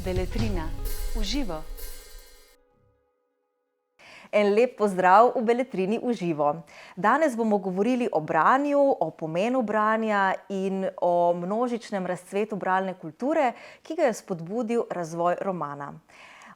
Beletrina v živo. En lep pozdrav v Beletrini v živo. Danes bomo govorili o branju, o pomenu branja in o množičnem razcvetu bralne kulture, ki ga je spodbudil razvoj romana.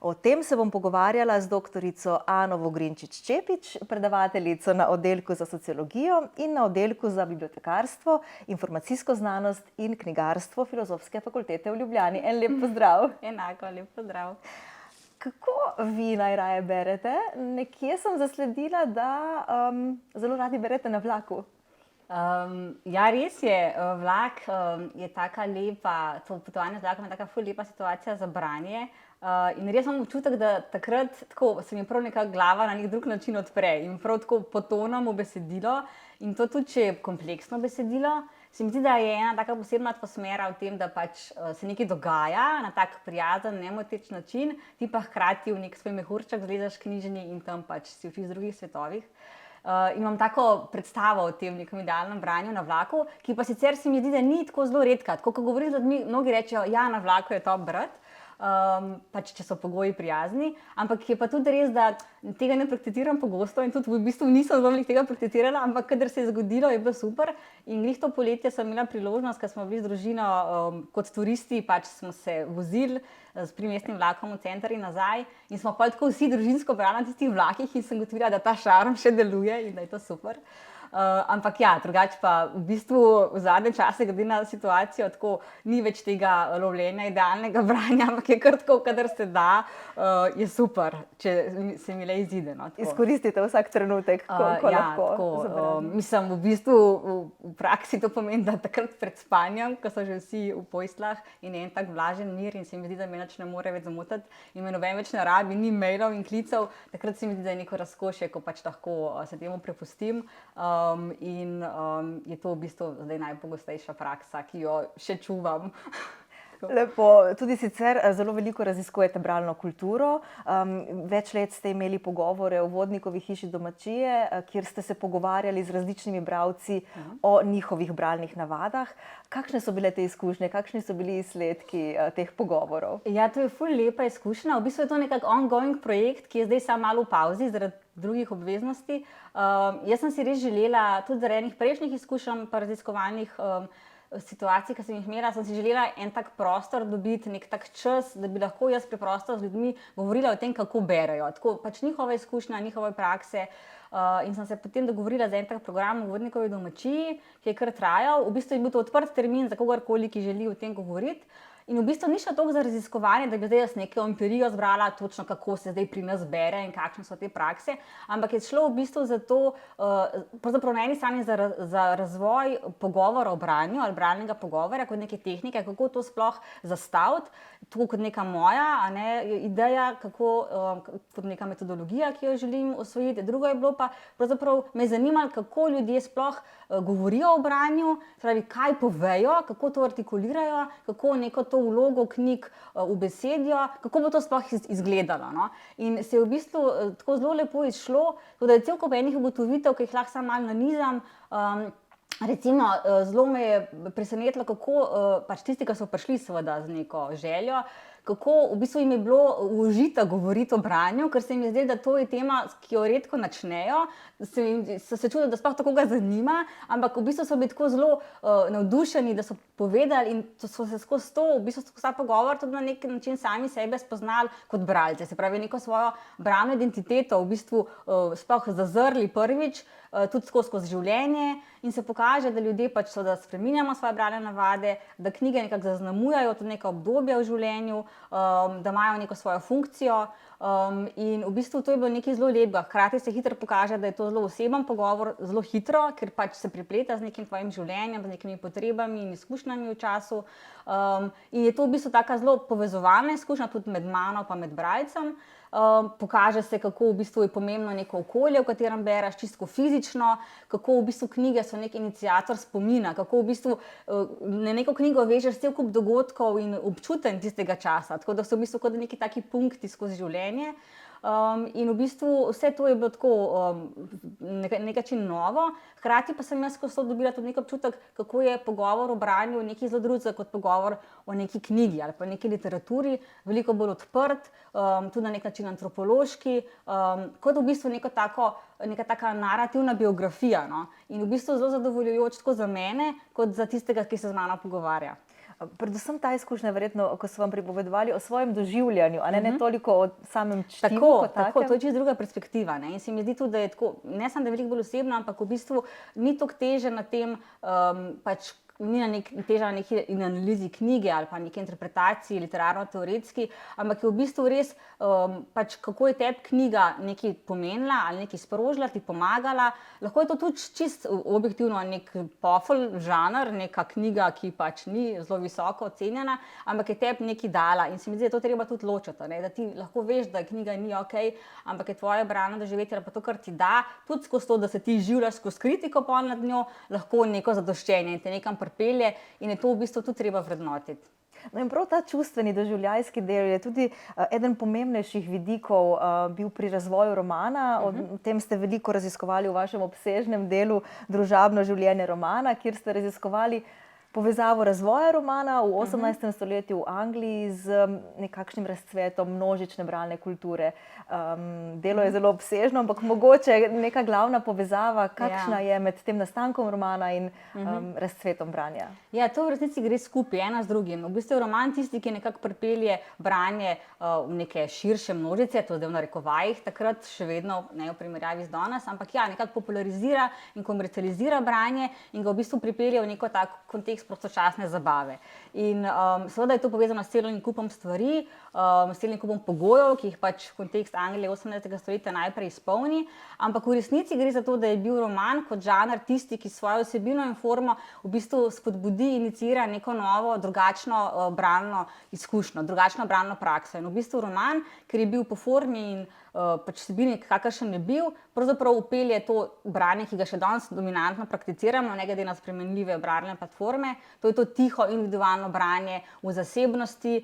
O tem se bom pogovarjala z doktorico Ano Vogrinčič-Čepič, predavateljico na oddelku za sociologijo in na oddelku za bibliotekarstvo, informacijsko znanost in knjigarstvo Filozofske fakultete v Ljubljani. En lep pozdrav. Enako, lep pozdrav. Kako vi najraje berete? Nekje sem zasledila, da zelo radi berete na vlaku. Ja, res je. Vlak je taka lepa, to potovanje z vlakom je taka ful lepa situacija za branje. In res imam občutek, da takrat tako, se mi prav neka glava na nek drug način odpre in prav tako potonam v besedilo. In to tudi, če je kompleksno besedilo, se mi zdi, da je ena taka posebna atmosfera v tem, da pač se nekaj dogaja na tak prijazen, nemoteč način, ti pa hkrati v nek svoj mehurček zlezaš knjižni in tam pač si učiš v drugih svetovih. Imam tako predstavo o tem nekem idealnem branju na vlaku, ki pa sicer se mi zdi, da ni tako zelo redka. Tako, ko govorim z ljudmi, mnogi rečejo, ja, na vlaku je top brati. Pač, če so pogoji prijazni, ampak je pa tudi res, da tega ne prakticiram pogosto in tudi v bistvu nisem zelo tega prakticirala, ampak kadar se je zgodilo, je bilo super. In glih to poletje sem imela priložnost, ker smo bili z družino kot turisti, pač smo se vozili s primestnim vlakom v center in nazaj in smo pa tako vsi družinsko brali na tistih vlakih in sem gotovila, da ta šarm še deluje in da je to super. Ampak ja, drugače pa v bistvu v zadnje čase, glede na situacijo, tako ni več tega lovljenja idealnega branja, ampak je kar tako, kadar se da, je super, če se mi le izide. No, izkoristite vsak trenutek, ko lahko. Mislim, v bistvu v praksi to pomeni, da takrat pred spanjem, ko so že vsi v poslah in je en tak vlažen mir in se mi zdi, da me nič ne more več zamotiti in me noben več ne rabi, ni mailov in klicev, takrat se mi zdi, da je neko razkošje, ko pač lahko se temu prepustim. In je to v bistvu zdaj najpogostejša praksa, ki jo še čuvam. Lepo. Tudi sicer zelo veliko raziskujete bralno kulturo. Več let ste imeli pogovore v Vodnikovi hiši domačije, kjer ste se pogovarjali z različnimi bralci o njihovih bralnih navadah. Kakšne so bile te izkušnje, kakšni so bili izsledki teh pogovorov? Ja, to je ful lepa izkušnja. V bistvu je to nekak ongoing projekt, ki je zdaj samo malo v pauzi zaradi drugih obveznosti. Jaz sem si res želela, tudi zaradi enih prejšnjih izkušenj pa raziskovalnih situacij, ki sem jih imela, sem si želela en tak prostor dobiti, nek tak čas, da bi lahko jaz preprosto z ljudmi govorila o tem, kako berejo. Tako pač njihova izkušnja, njihove prakse. In sem se potem dogovorila za en tak program v Vodnikovi domačiji, ki je kar trajal. V bistvu je bil to odprt termin za kogarkoli, ki želi o tem govoriti. In v bistvu ni šlo toliko za raziskovanje, da bi zdaj jaz neko empirijo zbrala, točno kako se zdaj pri nas bere in kakšne so te prakse, ampak je šlo v bistvu za to, pravzaprav na eni strani za razvoj pogovora o branju ali bralnega pogovora kot neke tehnike, kako to sploh zastaviti, tako kot neka moja ideja, kot neka metodologija, ki jo želim osvojiti. Drugo je bilo pa, pravzaprav me je zanimalo, kako ljudje sploh govorijo o branju, pravi, kaj povejo, kako to artikulirajo, kako neko to vlogo knjig v besedijo, kako bo to sploh izgledalo. No? In se je v bistvu tako zelo lepo izšlo, da je cel kup enih ugotovitev, ki jih lahko samo malo nanizam. Recimo, zelo me je presenetilo, kako pač tisti, ki so prišli seveda z neko željo, kako v bistvu jim je bilo užita govoriti o branju, ker se jim je zdelo, da to je tema, ki jo redko načnejo, so se čudili, da sploh tako ga zanima, ampak v bistvu so bili tako zelo navdušeni, da so povedali in so se skozi to, v bistvu skozi ta pogovor tudi na nek način sami sebe spoznali kot bralce, se pravi neko svojo bralno identiteto v bistvu sploh zazrli prvič, tudi skozi življenje in se pokaže, da ljudje pač so, da spreminjamo svoje bralne navade, da knjige nekako zaznamujajo tudi neka obdobja v življenju, da imajo neko svojo funkcijo in v bistvu to je bilo nekaj zelo lepega. Hkrati se hitro pokaže, da je to zelo oseben pogovor, zelo hitro, ker pač se prepleta z nekim tvojim življenjem, z nekimi potrebami in izkušnjami v času. In je to v bistvu taka zelo povezovalna izkušnja tudi med mano pa med bralcem. Pokaže se, kako v bistvu je pomembno neko okolje, v katerem bereš, čisto fizično, kako v bistvu knjige so nek iniciator spomina, kako v bistvu na neko knjigo vežeš cel kup dogodkov in občutenj tistega časa, tako da so v bistvu kot neki taki punkti skozi življenje. In v bistvu vse to je bilo tako nekaj novo. Hkrati pa sem jaz skozi to dobila tudi nek občutek, kako je pogovor o branju nekaj zelo drugega kot pogovor o neki knjigi ali pa neki literaturi, veliko bolj odprt, tudi na nek način antropološki, kot v bistvu neka taka narativna biografija. No? In v bistvu zelo zadovoljujoč tako za mene, kot za tistega, ki se z mano pogovarja. Predvsem ta izkušnja, verjetno, ko so vam pripovedovali o svojem doživljanju, a ne toliko o samem čtivu. Tako, to je čisto druga perspektiva. Ne? In se mi zdi tudi, da je tako, ne samo, da je veliko bolj osebno, ampak v bistvu ni toliko teže na tem, ni teža na neki analizi knjige ali pa neki interpretaciji, literarno-teoretski, ampak je v bistvu res, kako je tebi knjiga nekaj pomenila ali nekaj sprožila, ti pomagala. Lahko je to tudi čisto objektivno nek pofel žanr, neka knjiga, ki pač ni zelo visoko ocenjena, ampak je tebi nekaj dala. In se mi zdi, da to treba tudi ločiti, ne? Da ti lahko veš, da knjiga ni okej, ampak je tvoje branje doživetje ali pa to, kar ti da, tudi skozi to, da se ti življaš skozi kritiko pol nad njo, lahko neko zadoščenje in te nekam pripelje in je to v bistvu tudi treba vrednotiti. No in prav ta čustveni doživljajski del je tudi eden pomembnejših vidikov bil pri razvoju romana. O tem ste veliko raziskovali v vašem obsežnem delu Družabno življenje romana, kjer ste raziskovali povezavo razvoja romana v 18. stoletju v Angliji z nekakšnim razcvetom množične bralne kulture. Delo je zelo obsežno, ampak mogoče neka glavna povezava, kakšna je med tem nastankom romana in razcvetom branja. Ja, to v resnici gre skupaj, ena z drugim. V bistvu je roman tisti, ki nekako pripelje branje v neke širše množice, to zdaj v narekovajih, takrat še vedno ne v primerjavi z danes, ampak ja, nekako popularizira in komercializira branje in ga v bistvu pripelje v neko tak kontekst prostočasne zabave. In seveda je to povezano s celim kupom stvari, s celim kupom pogojev, ki jih pač kontekst Anglije 18. stoletja najprej izpolni, ampak v resnici gre za to, da je bil roman kot žanr tisti, ki svojo vsebino in formo v bistvu spodbudi, inicira neko novo, drugačno bralno izkušnjo, drugačno bralno prakso. In v bistvu roman, ker je bil po formi in pač vsebini, kakršen je bil, pravzaprav vpelje to branje, ki ga še danes dominantno prakticiramo, ne glede na spremenljive bralne platforme. To je to tiho, individualno branje v zasebnosti,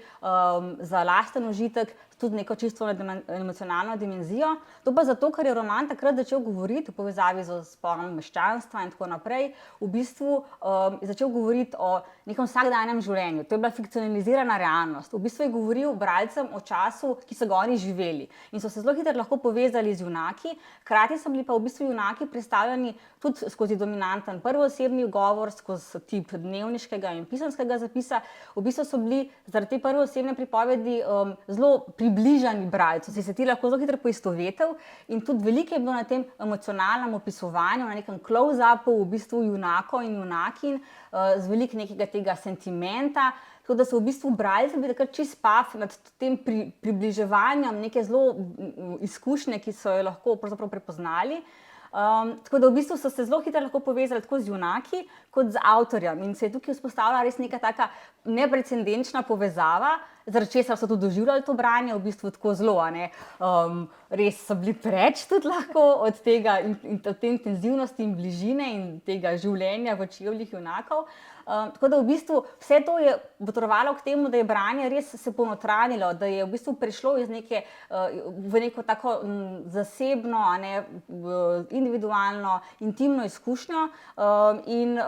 za lasten užitek, tudi neko čisto emocionalno dimenzijo. To pa zato, ker je roman takrat začel govoriti v povezavi z vzponom meščanstva in tako naprej, v bistvu je začel govoriti o nekem vsakdanjem življenju. To je bila fikcionalizirana realnost. V bistvu je govoril bralcem o času, ki so ga oni živeli. In so se zelo hitro lahko povezali z junaki, hkrati so bili pa v bistvu junaki predstavljeni tudi skozi dominanten prvoosebni govor, skozi tip dnevniškega in pisanskega zapisa. V bistvu so bili zaradi te prvoosebne pripovedi zelo približani bralcu, si se ti lahko zelo hitro poistovetil in tudi veliko je bilo na tem emocionalnem opisovanju, na nekem close-upu v bistvu junakov in junakinj, z veliko nekega tega sentimenta, tako da so v bistvu bralci bili takrat čist paf nad tem približevanjem neke zelo izkušnje, ki so jo lahko pravzaprav prepoznali. Tako da v bistvu so se zelo hitro lahko povezali tako z junaki kot z avtorjem in se je tukaj vzpostavila res neka taka neprecedenčna povezava, zaradi česar so tudi doživljali to branje, v bistvu tako zelo, res so bili preč tudi lahko od tega in od te intenzivnosti in bližine in tega življenja v čevljih junakov. Tako da v bistvu vse to je botrovalo k temu, da je branje res se ponotranilo, da je v bistvu prišlo iz v neko tako zasebno, individualno, intimno izkušnjo in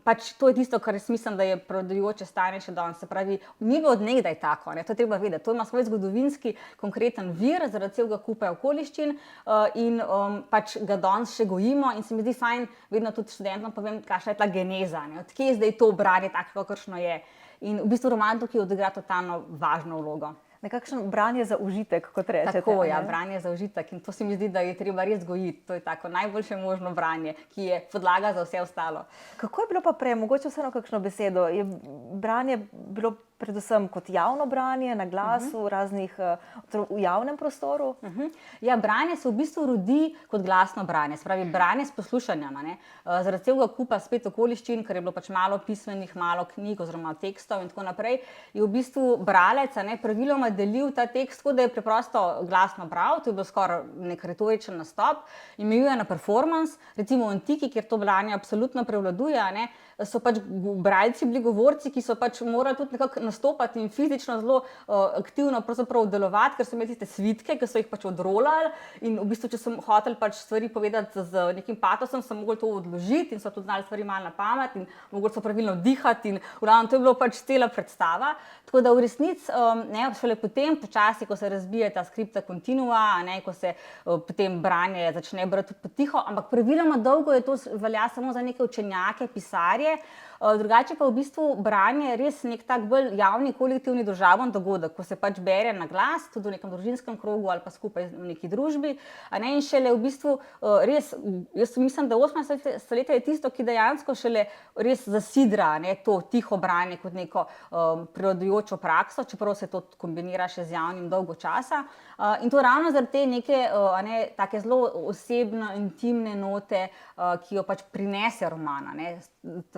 pač to je tisto, kar jaz mislim, da je prevladujoče stanje še danes. Se pravi, ni bilo od nekdaj tako, to je treba vedeti. To ima svoj zgodovinski konkreten vir zaradi celega kupa okoliščin in pač ga danes še gojimo in se mi zdi fajn, vedno tudi študentom povem, kakšna je ta geneza, od kje je zdaj to branje tako, kakršno je. In v bistvu roman tukaj odigra totalno važno vlogo. Nekakšno branje za užitek, kot rečete. Tako, ja, branje za užitek. In to se mi zdi, da je treba res gojiti. To je tako najboljše možno branje, ki je podlaga za vse ostalo. Kako je bilo pa prej? Mogoče vseeno kakšno besedo. Je branje bilo predvsem kot javno branje, na glasu, v javnem prostoru? Ja, branje se v bistvu rodi kot glasno branje, se pravi branje s poslušanjem. Zaradi celega kupa spet okoliščin, ker je bilo pač malo pismenih, malo knjig oziroma tekstov in tako naprej, je v bistvu bralec praviloma delil ta tekst, tako da je preprosto glasno bral, to je bil skoraj nek retoričen nastop, imel je na performance, recimo v antiki, kjer to branje absolutno prevladuje, so pač bralci bili govorci, ki so pač morali tudi nekako nastopati in fizično zelo aktivno pravzaprav delovati, ker so imeli tiste svitke, ki so jih pač odrolali in v bistvu, če sem hotel pač stvari povedati z nekim patosom, sem mogel to odložiti in so tudi znali stvari malo na pamet in mogli so pravilno dihati in v glavnem to je bilo pač cela predstava. Tako da v resnici, šele potem, počasi, ko se razbije ta skripta continua, ko se potem branje začne brati potiho, ampak praviloma dolgo je to velja samo za neke učenjake, pisarje. Drugače pa v bistvu branje res nek tak bolj javni, kolektivni družaben dogodek, ko se pač bere na glas, tudi v nekem družinskem krogu ali pa skupaj v neki družbi. In šele v bistvu res, jaz mislim, da 18. stoletje je tisto, ki dejansko šele res zasidra to tiho branje kot neko prevladujočo prakso, čeprav se to kombinira še z javnim dolgo časa. In to ravno zaradi te neke take zelo osebno, intimne note, ki jo pač prinese roman,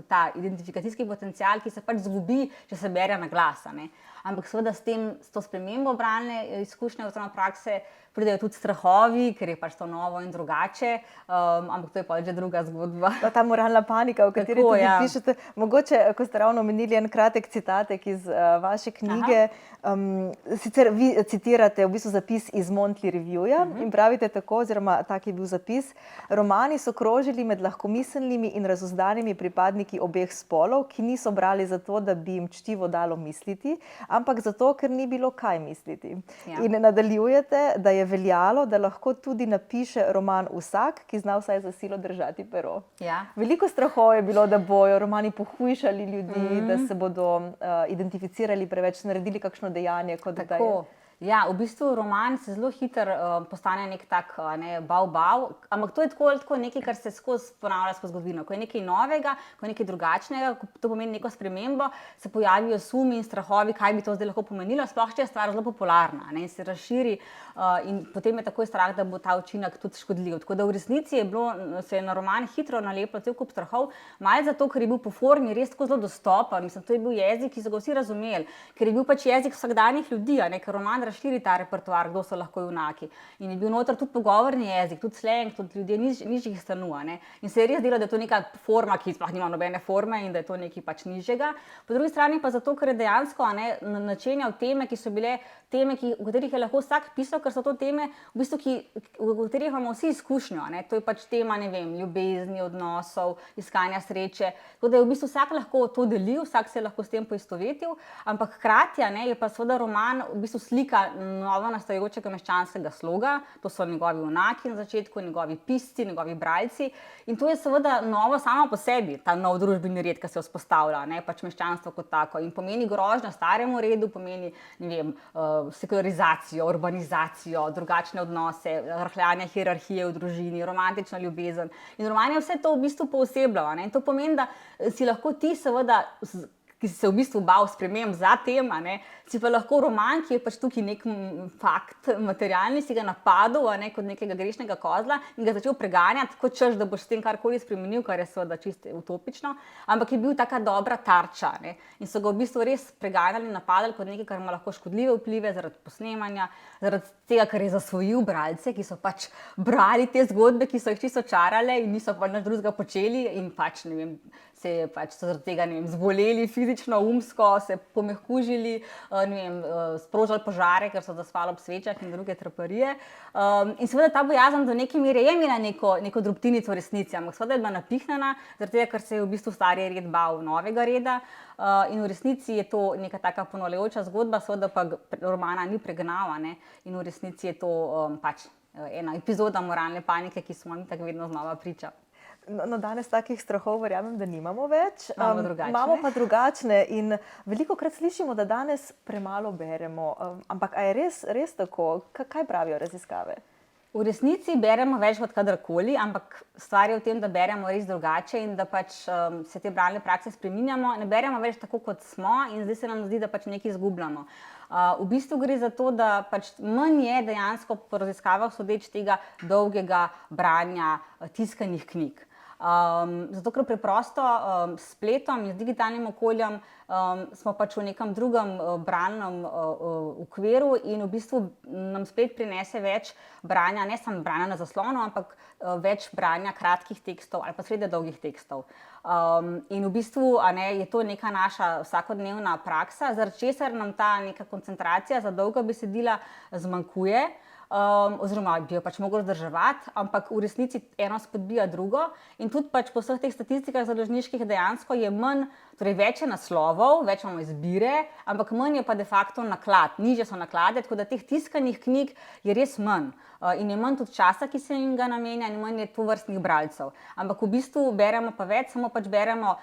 ta identifikacijski potencial, ki se pač zgubi, če se bere na glas. Ampak seveda s to spremembo bralne izkušnje oziroma prakse pridejo tudi strahovi, ker je pač to novo in drugače, ampak to je pa že druga zgodba. Ta moralna panika, o kateri tudi pišete. Mogoče, ko ste ravno omenili en kratek citatek iz vaše knjige, sicer vi citirate v bistvu zapis iz Monthly Reviewja in pravite tako, oziroma tak je bil zapis: romani so krožili med lahkomiselnimi in razuzdanimi pripadniki obeh spolov, ki niso brali zato, da bi jim čtivo dalo misliti, ampak zato, ker ni bilo kaj misliti. In nadaljujete, da je veljalo, da lahko tudi napiše roman vsak, ki zna vsaj za silo držati pero. Veliko strahov je bilo, da bojo romani pohujšali ljudi, da se bodo identificirali preveč, naredili kakšno dejanje, kot da je. Ja, v bistvu roman se zelo hitro postane nek tak bav, ampak to je tako nekaj, kar se skozi ponavlja skozi zgodovino. Ko je nekaj novega, ko je nekaj drugačnega, ko to pomeni neko spremembo, se pojavijo sumi in strahovi, kaj bi to zdaj lahko pomenilo, sploh če je stvar zelo popularna in se razširi in potem je takoj strah, da bo ta učinek tudi škodljiv. Tako da v resnici se je na roman hitro nalepilo cel kup strahov, malo zato, ker je bil po formi res tako zelo dostopen. Mislim, to je bil jezik, ki so ga vsi razumeli, ker je bil pač jezik vsakdanjih ljudi, ker roman razširi ta repertoar, kdo so lahko junaki. In je bil noter tudi pogovorni jezik, tudi slang, tudi ljudje nižjih stanov. In se je res delo, da je to neka forma, ki sploh nima nobene forme in da je to nekaj pač nižjega. Po drugi strani pa zato, ker je dejansko načenjal teme, ki so bile teme, v katerih je lahko vsak pisal, ker so to teme, v bistvu, v katerih imamo vsi izkušnjo. To je pač tema, ljubezni, odnosov, iskanja sreče. Tako da je v bistvu vsak lahko to delil, vsak se je lahko s tem poistovetil, ampak hkrati je pa seveda roman v bistvu slika novo nastajajočega meščanskega sloga, to so njegovi junaki na začetku, njegovi pisci, njegovi bralci. In to je seveda novo samo po sebi, ta nov družbeni red, ki se vzpostavlja, pač meščanstvo kot tako. In pomeni grožnjo staremu redu, pomeni, sekularizacijo, urbanizacijo, drugačne odnose, rahljanje hierarhije v družini, romantična ljubezen. In roman je vse to v bistvu poosebljal. In to pomeni, da si lahko ti seveda, ki si se v bistvu bal sprememb za tem, si pa lahko roman, ki je pač tukaj nek fakt materialni, si ga napadel kot nekega grešnega kozla in ga začel preganjati, kot češ, da boš s tem karkoli spremenil, kar je seveda čisto utopično, ampak je bil taka dobra tarča. In so ga v bistvu res preganjali in napadali kot nekaj, kar ima lahko škodljive vplive zaradi posnemanja, zaradi tega, ker je zasvojil bralce, ki so pač brali te zgodbe, ki so jih čisto čarale in niso pa nič drugega počeli in pač, so zaradi tega, zboleli fizično, umsko, se pomehkužili, sprožali požare, ker so zaspali ob svečah in druge traparije. In seveda ta bojazen do neke mere je imela neko drobtinico v resnici, ampak seveda je bila napihnjena, zaradi tega, ker se je v bistvu stari red bal novega reda. In v resnici je to neka taka ponavljajoča zgodba, seveda pa romana ni pregnala, in v resnici je to pač ena epizoda moralne panike, ki smo mi tako vedno znova priča. No, danes takih strahov verjamem, da nimamo več. Imamo pa drugačne in velikokrat slišimo, da danes premalo beremo. Ampak a je res tako? Kaj pravijo raziskave? V resnici beremo več kot kadarkoli, ampak stvar je v tem, da beremo res drugače in da pač se te bralne prakse spreminjamo. Ne beremo več tako, kot smo in zdaj se nam zdi, da pač nekaj izgubljamo. V bistvu gre za to, da pač manj je dejansko po raziskavah sodeč tega dolgega branja tiskanih knjig. Zato, ker preprosto s spletom in z digitalnim okoljem smo pač v nekem drugem bralnem okviru in v bistvu nam spet prinese več branja, ne samo branja na zaslonu, ampak več branja kratkih tekstov ali pa srednje dolgih tekstov. In v bistvu je to neka naša vsakodnevna praksa, zaradi česar nam ta neka koncentracija za dolga besedila zmanjkuje. Oziroma bi jo pač mogli vzdrževati, ampak v resnici eno spodbija drugo in tudi pač po vseh teh statistikah založniških dejansko je manj, torej več je naslovov, več imamo izbire, ampak manj je pa de facto naklad, nižje so naklade, tako da teh tiskanih knjig je res manj in je manj tudi časa, ki se jim ga namenja in manj je tovrstnih bralcev. Ampak v bistvu beremo pa več, samo pač beremo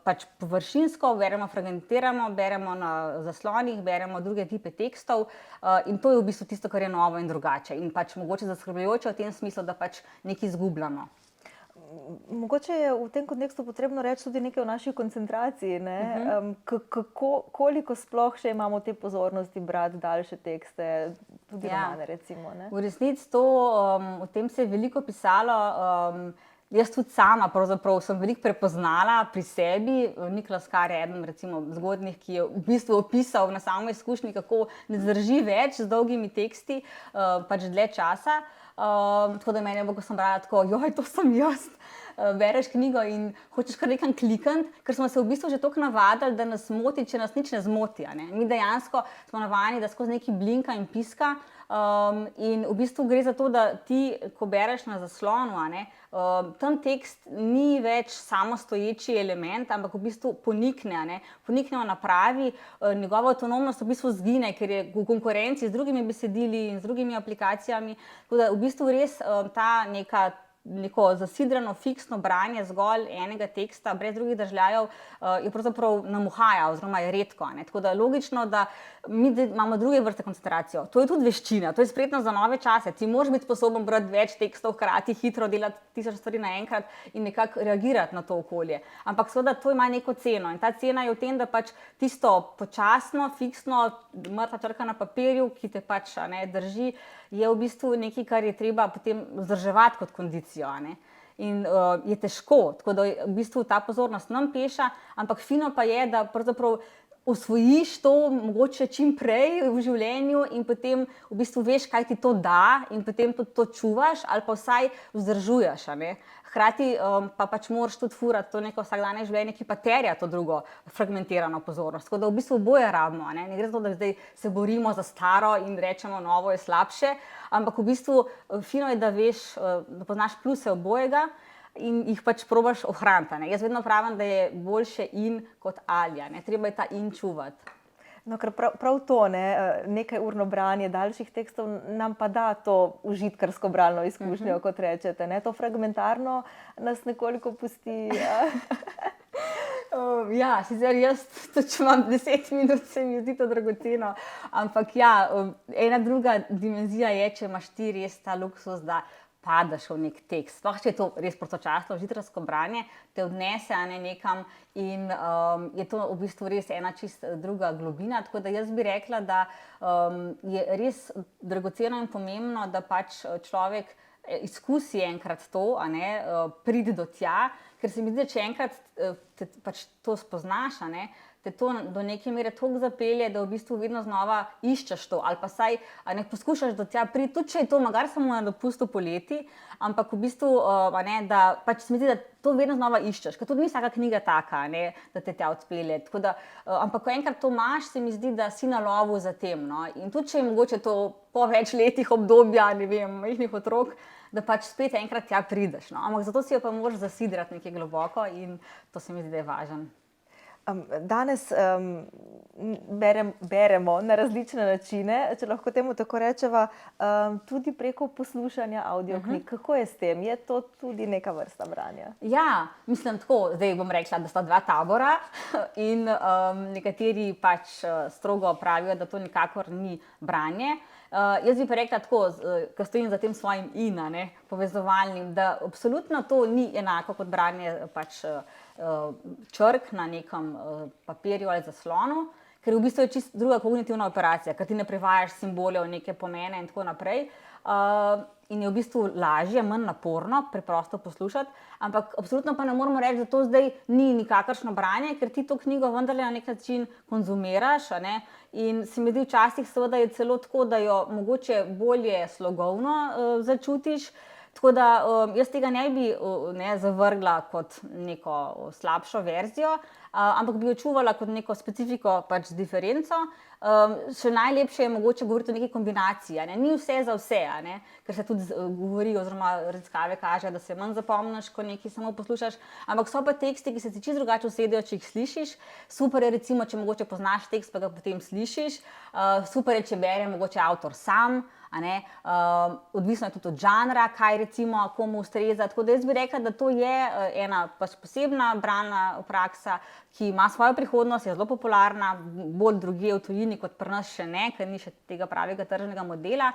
pač površinsko, beremo fragmentiramo, beremo na zaslonih, beremo druge tipe tekstov in to je v bistvu tisto, kar je novo in drugače in pač mogoče zaskrbljujoče v tem smislu, da pač nekaj izgubljamo. Mogoče je v tem kontekstu potrebno reči tudi nekaj o naši koncentraciji, ne? Koliko sploh še imamo te pozornosti brati daljše tekste, tudi romane recimo, ne? V resnici to, o tem se je veliko pisalo, jaz tudi sama pravzaprav sem veliko prepoznala pri sebi. Niklas Kar je eden recimo zgodnjih, ki je v bistvu opisal na samo izkušnji, kako ne zdrži več z dolgimi teksti, pač dlje časa. Tako da meni je bilo, ko sem brala tako, joj, to sem jaz. Bereš knjigo in hočeš kar nekam klikniti, ker smo se v bistvu že toliko navadili, da nas moti, če nas nič ne zmoti. Mi dejansko smo navajeni, da skozi nekaj blinka in piska in v bistvu gre za to, da ti, ko bereš na zaslonu, tam tekst ni več samostoječi element, ampak v bistvu ponikne v napravi, njegova avtonomnost v bistvu zgine, ker je v konkurenci z drugimi besedili in z drugimi aplikacijami, tako da v bistvu res ta neko zasidrano, fiksno branje zgolj enega teksta, brez drugih držljajev, je pravzaprav nam uhaja oziroma je redko. Tako da logično, da mi imamo druge vrste koncentracijo. To je tudi veščina, to je spretnost za nove čase. Ti moraš biti sposoben brati več tekstov hkrati, hitro delati 1000 stvari naenkrat in nekako reagirati na to okolje. Ampak seveda to ima neko ceno in ta cena je v tem, da pač tisto počasno, fiksno, mrtva črka na papirju, ki te pač drži, je v bistvu nekaj, kar je treba potem vzdrževati kot kondicijo. In je težko, tako da v bistvu ta pozornost nam peša, ampak fino pa je, da pravzaprav osvojiš to mogoče čim prej v življenju in potem v bistvu veš, kaj ti to da in potem tudi to čuvaš ali pa vsaj vzdržuješ. Hkrati pa pač moraš tudi furati to neko vsakdanje življenje, ki pa terja to drugo fragmentirano pozornost. Tako da v bistvu oboje rabimo. Ne gre za to, da zdaj se borimo za staro in rečemo, novo je slabše, ampak v bistvu fino je, da veš, da poznaš pluse obojega in jih pač probaš ohraniti. Jaz vedno pravim, da je boljše in kot ali. Treba je ta in čuvati. No, ker prav to, nekaj urno branje daljših tekstov nam pa da to užitkarsko bralno izkušnjo, kot rečete. To fragmentarno nas nekoliko pusti. Ja, sicer jaz, če imam 10 minut, se mi zdi to dragoceno, ampak ja, ena druga dimenzija je, če imaš ti res ta luksus, da padeš v nek tekst. Sploh, če je to res prostočasno užitrsko branje, te odnese nekam in je to v bistvu res ena čist druga globina. Tako da jaz bi rekla, da je res dragoceno in pomembno, da pač človek izkusi enkrat to, pridi do tja, ker se mi zdi, da če enkrat pač to spoznaš, te to do neke mere toliko zapelje, da v bistvu vedno znova iščeš to ali pa saj poskušaš do tja priti, tudi če je to magar samo na dopustu poleti, ampak v bistvu, da pač se mi zdi, da to vedno znova iščeš, ker tudi ni vsaka knjiga taka, da te tja odpelje. Ampak ko enkrat to imaš, se mi zdi, da si na lovu za tem. In tudi če je mogoče to po več letih obdobja, majhnih otrok, da pač spet enkrat tja prideš. Ampak zato si jo pa moraš zasidrati nekaj globoko in to se mi zdi, da je važno. Danes beremo na različne načine, če lahko temu tako rečeva, tudi preko poslušanja audioknjig. Kako je s tem? Je to tudi neka vrsta branja? Ja, mislim tako, zdaj bom rekla, da sta dva tabora in nekateri pač strogo pravijo, da to nikakor ni branje. Jaz bi pa rekla tako, ko stojim za tem svojim povezovalnim, da absolutno to ni enako kot branje pač črk na nekem papirju ali zaslonu, ker v bistvu je čisto druga kognitivna operacija, ker ti ne prevajaš simbolov, neke pomene in tako naprej. in je v bistvu lažje, manj naporno, preprosto poslušati, ampak absolutno pa ne moramo reči, da to zdaj ni nikakršno branje, ker ti to knjigo vendarle na nek način konzumiraš, a ne? In se mi zdi včasih seveda je celo tako, da jo mogoče bolje slogovno začutiš. Tako da jaz tega ne bi zavrgla kot neko slabšo verzijo, ampak bi jo čuvala kot neko specifiko, pač diferenco. Še najlepše je mogoče govoriti o neki kombinaciji, ne? Ni vse za vse, ne? Ker se tudi govori oziroma raziskave kažejo, da se manj zapomniš, ko nekaj samo poslušaš, ampak so pa teksti, ki se ti čisto drugače usedejo, če jih slišiš. Super je recimo, če mogoče poznaš tekst, pa ga potem slišiš. Super je, če bere mogoče avtor sam. Odvisno je tudi od žanra, kaj recimo komu ustreza. Tako da jaz bi rekla, da to je ena pač posebna bralna praksa, ki ima svojo prihodnost, je zelo popularna, bolj drugje v tujini kot pri nas še ne, ker ni še tega pravega tržnega modela.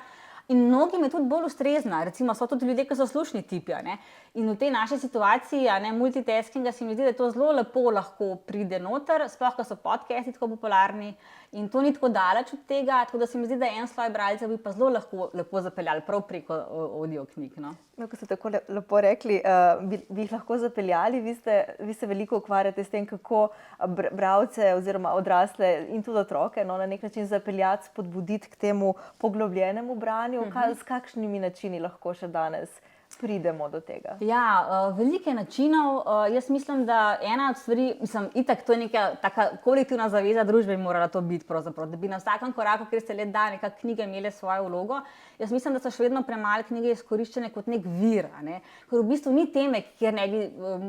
In mnogim je tudi bolj ustrezna, recimo so tudi ljudje, ki so slušni tipi, ne? In v tej naši situaciji, multitaskinga, se mi zdi, da to zelo lepo lahko pride noter, sploh, ko so podcasti tako popularni in to ni tako daleč od tega, tako da se mi zdi, da en sloj bralcev bi pa zelo lepo zapeljali prav preko audio knjig, no. No, ko ste tako lepo rekli, bi jih lahko zapeljali, vi se veliko ukvarjate s tem, kako bralce oziroma odrasle in tudi otroke na nek način zapeljati, spodbuditi k temu poglobljenemu branju. S kakšnimi načini lahko še danes pridemo do tega? Ja, veliko načinov. Jaz mislim, da ena od stvari, itak to je neka taka kolektivna zaveza družbe morala to biti pravzaprav, da bi na vsakem koraku, kjer se let da, nekako knjige imele svojo vlogo. Jaz mislim, da so še vedno premalo knjige izkoriščene kot nek vir, ne? Ker v bistvu ni teme, kjer ne bi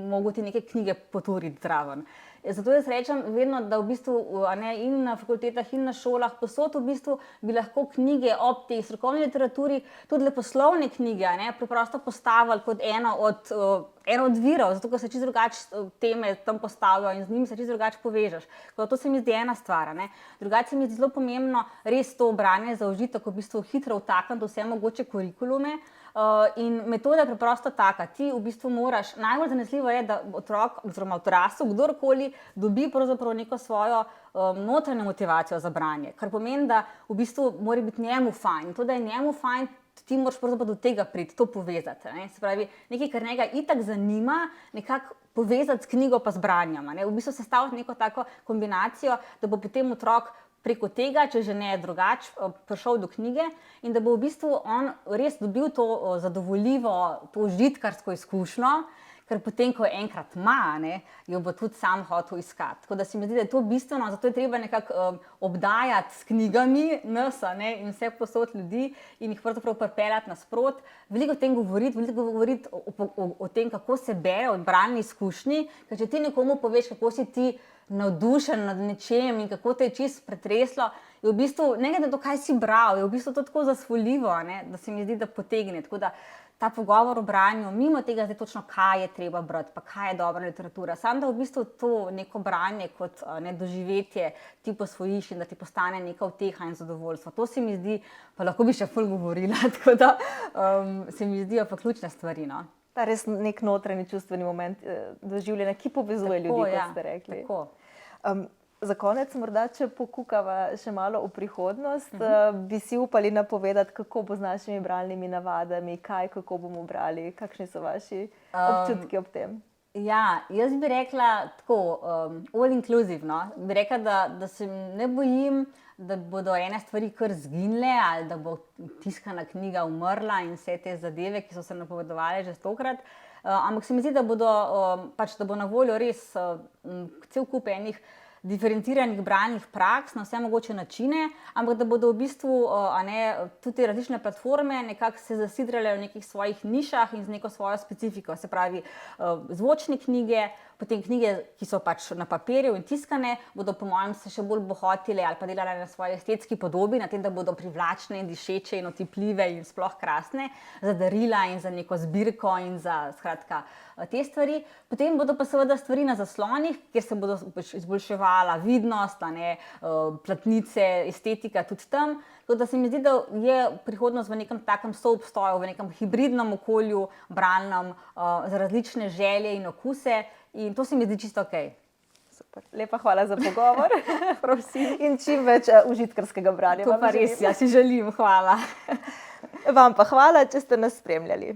mogli neke knjige poturiti zraven. Zato jaz rečem vedno, da v bistvu in na fakultetah in na šolah posod v bistvu bi lahko knjige ob tej strokovni literaturi, tudi leposlovne knjige, preprosto postavili kot eno od virov, zato ker se čisto drugače teme tam postavijo in z njimi se čisto drugače povežeš. To se mi zdi ena stvar. Drugače se mi zdi zelo pomembno res to branje za užitek, v bistvu hitro vtakniti vse mogoče kurikulume. In metoda je preprosto taka, ti v bistvu moraš, najbolj zanesljivo je, da otrok oziroma odrasel, kdorkoli dobi pravzaprav neko svojo notranjo motivacijo za branje, kar pomeni, da v bistvu mora biti njemu fajn. To, da je njemu fajn, ti moraš pravzaprav do tega priti, to povezati. Se pravi, nekaj, kar njega itak zanima, nekako povezati s knjigo pa z branjem. V bistvu sestaviti neko tako kombinacijo, da bo potem otrok preko tega, če že ne drugače, prišel do knjige in da bo v bistvu on res dobil to zadovoljivo, to užitkarsko izkušnjo, ker potem, ko enkrat ima, jo bo tudi sam hotel iskati. Tako da se mi zdi, da je to bistveno, zato je treba nekako obdajati s knjigami nas in vse posod ljudi in jih pravzaprav pripeljati nasprot. Veliko o tem govoriti o tem, kako se bere od bralni izkušnji, ker če ti nekomu poveš, kako si ti navdušen nad nečem in kako te je čisto pretreslo, je v bistvu, ne glede na to, kaj si bral, je v bistvu to tako zasvoljivo, da se mi zdi, da potegne. Tako da ta pogovor o branju, mimo tega zdaj točno, kaj je treba brati, pa kaj je dobra literatura, samo da v bistvu to neko branje kot doživetje ti posvojiš in da ti postane neka uteha in zadovoljstvo. To se mi zdi, pa lahko bi še ful govorila, tako da se mi zdijo pa ključne stvari, no. Ta res nek notranji čustveni moment doživljanja, ki povezuje ljudi, kot ste rekli. Za konec morda, če pokukava še malo v prihodnost, bi si upali napovedati, kako bo z našimi bralnimi navadami, kako bomo brali, kakšni so vaši občutki ob tem? Ja, jaz bi rekla tako, all inclusive, no? Bi rekla, da se ne bojim, da bodo ene stvari kar zginile ali da bo tiskana knjiga umrla in vse te zadeve, ki so se napovedovale že 100-krat. Ampak se mi zdi, da bo na voljo res cel kup enih diferenciranih bralnih praks na vse mogoče načine, ampak da bodo v bistvu tudi različne platforme nekako se zasidrale v nekih svojih nišah in z neko svojo specifiko. Se pravi, zvočne knjige, potem knjige, ki so pač na papirju in tiskane, bodo po mojem se še bolj bohotile ali pa delale na svoji estetski podobi, na tem, da bodo privlačne in dišeče in otipljive in sploh krasne, za darila in za neko zbirko in za skratka te stvari. Potem bodo pa seveda stvari na zaslonih, kjer se bodo izboljševala vidnost, platnice, estetika tudi tam. Tako da se mi zdi, da je prihodnost v nekem takem soobstoju, v nekem hibridnem okolju, bralnem, za različne želje in okuse. In to se mi zdi čisto okej. Super. Lepa hvala za pogovor. In čim več užitkarskega branja. To pa res, ja si želim, hvala. Vam pa hvala, če ste nas spremljali.